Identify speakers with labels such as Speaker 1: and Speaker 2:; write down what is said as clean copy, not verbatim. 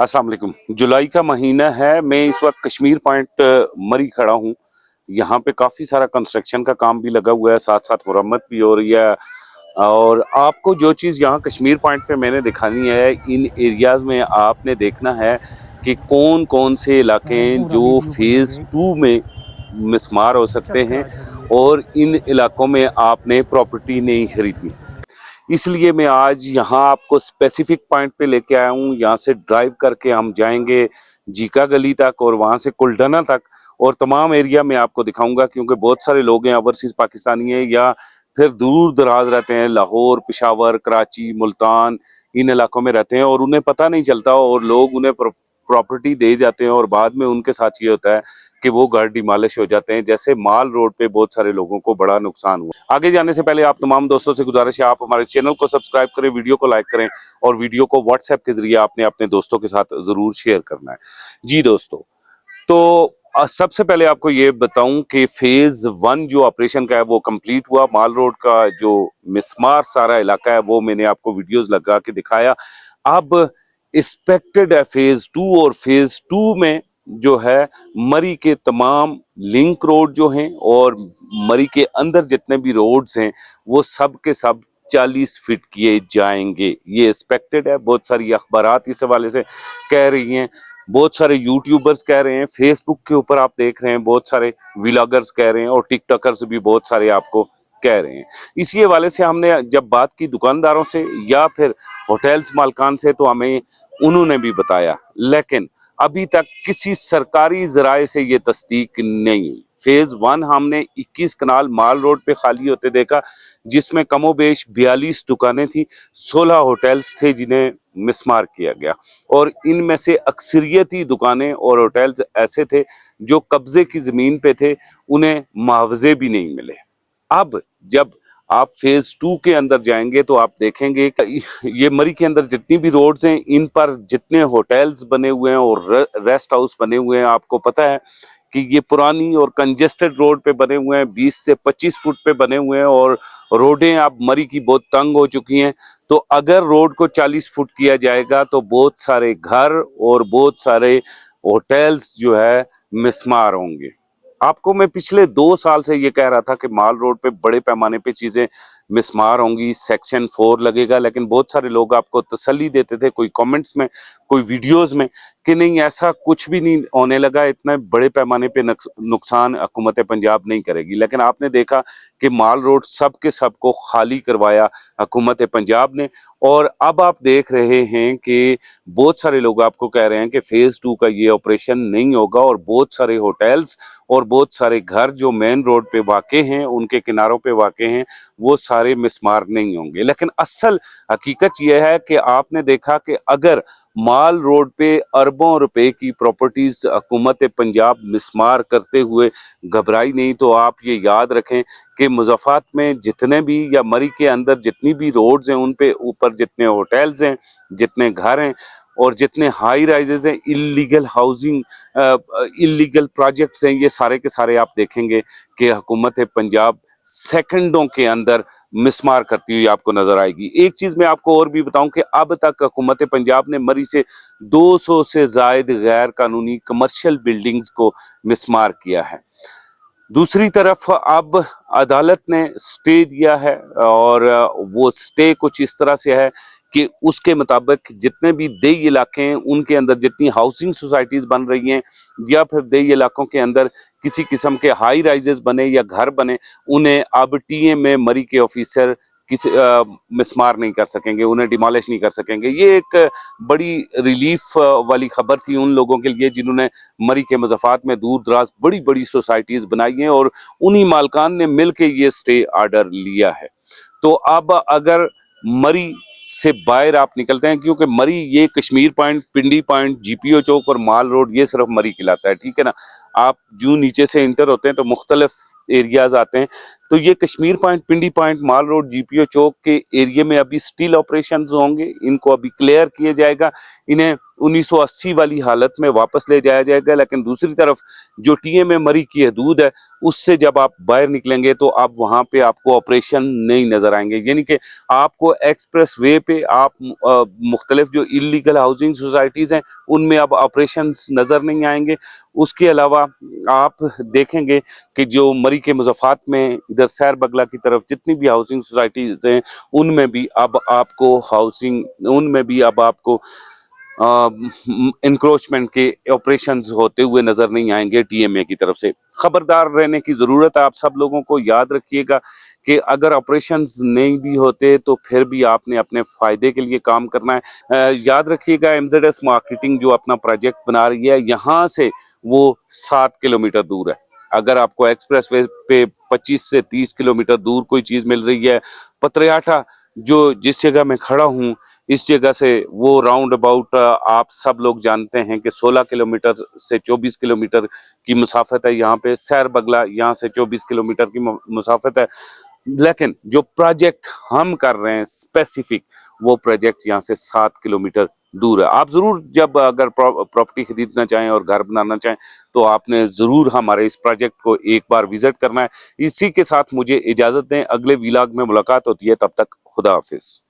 Speaker 1: अस्सलाम वालेकुम। जुलाई का महीना है। मैं इस वक्त कश्मीर पॉइंट मरी खड़ा हूँ। यहाँ पे काफ़ी सारा कंस्ट्रक्शन का काम भी लगा हुआ है, साथ साथ मुरम्मत भी हो रही है। और आपको जो चीज़ यहाँ कश्मीर पॉइंट पे मैंने दिखानी है, इन एरियाज़ में आपने देखना है कि कौन कौन से इलाके हैं
Speaker 2: पूरा
Speaker 1: जो
Speaker 2: वीडियो
Speaker 1: फेज़
Speaker 2: बनाइए।
Speaker 1: 2 में मिस्मार हो सकते
Speaker 2: चक्कर
Speaker 1: हैं
Speaker 2: आ जाएगी इससे।
Speaker 1: और इन इलाकों में आपने प्रॉपर्टी नहीं खरीदनी। इसलिए मैं आज यहाँ आपको स्पेसिफिक पॉइंट पे लेके आया हूँ। यहाँ से ड्राइव करके हम जाएंगे जीका गली तक और वहाँ से कुल्डना तक, और तमाम एरिया में आपको दिखाऊंगा, क्योंकि बहुत सारे लोग हैं ओवरसीज पाकिस्तानी हैं या फिर दूर दराज रहते हैं, लाहौर, पेशावर, कराची, मुल्तान, इन इलाकों में रहते हैं और उन्हें पता नहीं चलता और लोग उन्हें प्रॉपर्टी दे जाते हैं और बाद में उनके साथ ये होता है कि वो घर डिमॉलिश हो जाते हैं। जैसे माल रोड पे बहुत सारे लोगों को बड़ा नुकसान हुआ। आगे जाने से पहले आप तमाम दोस्तों से गुजारिश है, आप हमारे चैनल को सब्सक्राइब करें, वीडियो को लाइक करें और वीडियो को व्हाट्सएप के जरिए आपने अपने दोस्तों के साथ जरूर शेयर करना है। जी दोस्तों, तो सबसे पहले आपको ये बताऊं कि फेज 1 जो ऑपरेशन का है वो कंप्लीट हुआ। माल रोड का जो मिसमार सारा इलाका है वो मैंने आपको वीडियोस लगा के दिखाया। अब एक्सपेक्टेड है फेज 2, और फेज 2 में जो है मरी के तमाम लिंक रोड जो हैं और मरी के अंदर जितने भी रोड्स हैं वो सब के सब 40 फीट किए जाएंगे। ये एक्सपेक्टेड है। बहुत सारी अखबारात इस हवाले से कह रही हैं, बहुत सारे यूट्यूबर्स कह रहे हैं, फेसबुक के ऊपर आप देख रहे हैं बहुत सारे व्लॉगर्स कह रहे हैं और टिकटॉकर्स भी बहुत सारे आपको कह रहे हैं। इसी हवाले से हमने जब बात की दुकानदारों से या फिर होटल्स मालकान से तो हमें उन्होंने भी बताया, लेकिन अभी तक किसी सरकारी जराए से ये तस्दीक नहीं हुई। फेज 1 हमने 21 कनाल माल रोड पे खाली होते देखा, जिसमें कमोबेश 42 दुकानें थी, 16 होटल्स थे जिन्हें मिसमार किया गया, और इनमें से अक्सरियती दुकानें और होटल्स ऐसे थे जो कब्जे की जमीन पे थे, उन्हें मुआवजे भी नहीं मिले। अब जब आप फेज 2 के अंदर जाएंगे तो आप देखेंगे कि ये मरी के अंदर जितनी भी रोड्स हैं, इन पर जितने होटल्स बने हुए हैं और रेस्ट हाउस बने हुए हैं, आपको पता है कि ये पुरानी और कंजेस्टेड रोड पे बने हुए हैं, 20 से 25 फुट पे बने हुए हैं और रोडें अब मरी की बहुत तंग हो चुकी हैं। तो अगर रोड को 40 फुट किया जाएगा तो बहुत सारे घर और बहुत सारे होटल्स जो है मिसमार होंगे। आपको मैं पिछले 2 साल से ये कह रहा था कि माल रोड पे बड़े पैमाने पे चीजें मिसमार होंगी, सेक्शन 4 लगेगा, लेकिन बहुत सारे लोग आपको तसल्ली देते थे, कोई कमेंट्स में, कोई वीडियोस में, कि नहीं ऐसा कुछ भी नहीं होने लगा, इतने बड़े पैमाने पे नुकसान हुकूमत पंजाब नहीं करेगी। लेकिन आपने देखा कि माल रोड सब के सब को खाली करवाया हुकूमत पंजाब ने, और अब आप देख रहे हैं कि बहुत सारे लोग आपको कह रहे हैं कि फेज 2 का ये ऑपरेशन नहीं होगा और बहुत सारे होटल्स और बहुत सारे घर जो मेन रोड पे वाक़े हैं, उनके किनारों पे वाक़े हैं, वो सारे मिसमार नहीं होंगे। लेकिन असल हकीकत यह है कि आपने देखा कि अगर माल रोड पे अरबों रुपए की प्रॉपर्टीज हुकूमत पंजाब मिसमार करते हुए घबराई नहीं, तो आप ये याद रखें कि मुज़फ़्फ़रात में जितने भी या मरी के अंदर जितनी भी रोड्स हैं, उन पे ऊपर जितने होटल्स हैं, जितने घर हैं और जितने हाई राइजेज हैं, इलीगल हाउसिंग, इलीगल प्रोजेक्ट्स हैं, ये सारे के सारे आप देखेंगे कि हुकूमत पंजाब सेकंडों के अंदर मिसमार करती हुई आपको नजर आएगी। एक चीज मैं आपको और भी बताऊं कि अब तक हुकूमत पंजाब ने मरी से 200 से जायद गैर कानूनी कमर्शियल बिल्डिंग्स को मिसमार किया है। दूसरी तरफ अब अदालत ने स्टे दिया है, और वो स्टे कुछ इस तरह से है कि उसके मुताबिक जितने भी देई इलाके हैं उनके अंदर जितनी हाउसिंग सोसाइटीज बन रही हैं या फिर देई इलाकों के अंदर किसी किस्म के हाई राइजेस बने या घर बने, उन्हें अब टीएमए मरी के ऑफिसर किसी मिसमार नहीं कर सकेंगे, उन्हें डिमोलिश नहीं कर सकेंगे। ये एक बड़ी रिलीफ वाली खबर थी उन लोगों के लिए जिन्होंने मरी के मुज़फ़्फ़रात में दूर दराज बड़ी बड़ी सोसाइटीज बनाई हैं और उन्हीं मालकान ने मिलकर ये स्टे ऑर्डर लिया है। तो अब अगर मरी से बाहर आप निकलते हैं, क्योंकि मरी ये कश्मीर पॉइंट, पिंडी पॉइंट, जीपीओ चौक और माल रोड ये सिर्फ मरी कहलाता है, ठीक है ना। आप जो नीचे से इंटर होते हैं तो मुख्तलिफ एरियाज आते हैं, तो ये कश्मीर पॉइंट, पिंडी पॉइंट, माल रोड, जीपीओ चौक के एरिया में अभी स्टिल ऑपरेशंस होंगे, इनको अभी क्लियर किया जाएगा, इन्हें 1980 वाली हालत में वापस ले जाया जाएगा। लेकिन दूसरी तरफ जो टीएमए मरी की हदूद है, उससे जब आप बाहर निकलेंगे तो आप वहां पे आपको ऑपरेशन नहीं नजर आएंगे, यानी कि आपको एक्सप्रेस वे पे आप मुख्तलिफ जो इलीगल हाउसिंग सोसाइटीज हैं उनमें अब ऑपरेशंस नजर नहीं आएंगे। उसके अलावा आप देखेंगे कि जो मरी के मुज़फ़्फ़रात में इधर सैर बगला की तरफ जितनी भी हाउसिंग सोसाइटीज हैं उनमें भी अब आपको इंक्रोचमेंट के ऑपरेशंस होते हुए नजर नहीं आएंगे टीएमए की तरफ से। खबरदार रहने की जरूरत है आप सब लोगों को। याद रखिएगा कि अगर ऑपरेशंस नहीं भी होते तो फिर भी आपने अपने फायदे के लिए काम करना है। याद रखिएगा एमजेडएस मार्केटिंग जो अपना प्रोजेक्ट बना रही है, यहाँ से वो 7 किलोमीटर दूर है। अगर आपको एक्सप्रेस वे पे 25 से 30 किलोमीटर दूर कोई चीज मिल रही है, पतरियाठा जो जिस जगह मैं खड़ा हूँ इस जगह से वो राउंड अबाउट आप सब लोग जानते हैं कि 16 किलोमीटर से 24 किलोमीटर की मुसाफत है। यहाँ पे सैर बगला यहाँ से 24 किलोमीटर की मुसाफत है। लेकिन जो प्रोजेक्ट हम कर रहे हैं स्पेसिफिक, वो प्रोजेक्ट यहाँ से 7 किलोमीटर दूर है। आप जरूर जब अगर प्रॉपर्टी खरीदना चाहें और घर बनाना चाहें तो आपने जरूर हमारे इस प्रोजेक्ट को एक बार विजिट करना है। इसी के साथ मुझे इजाजत दें, अगले व्लॉग में मुलाकात होती है, तब तक खुदा हाफिज।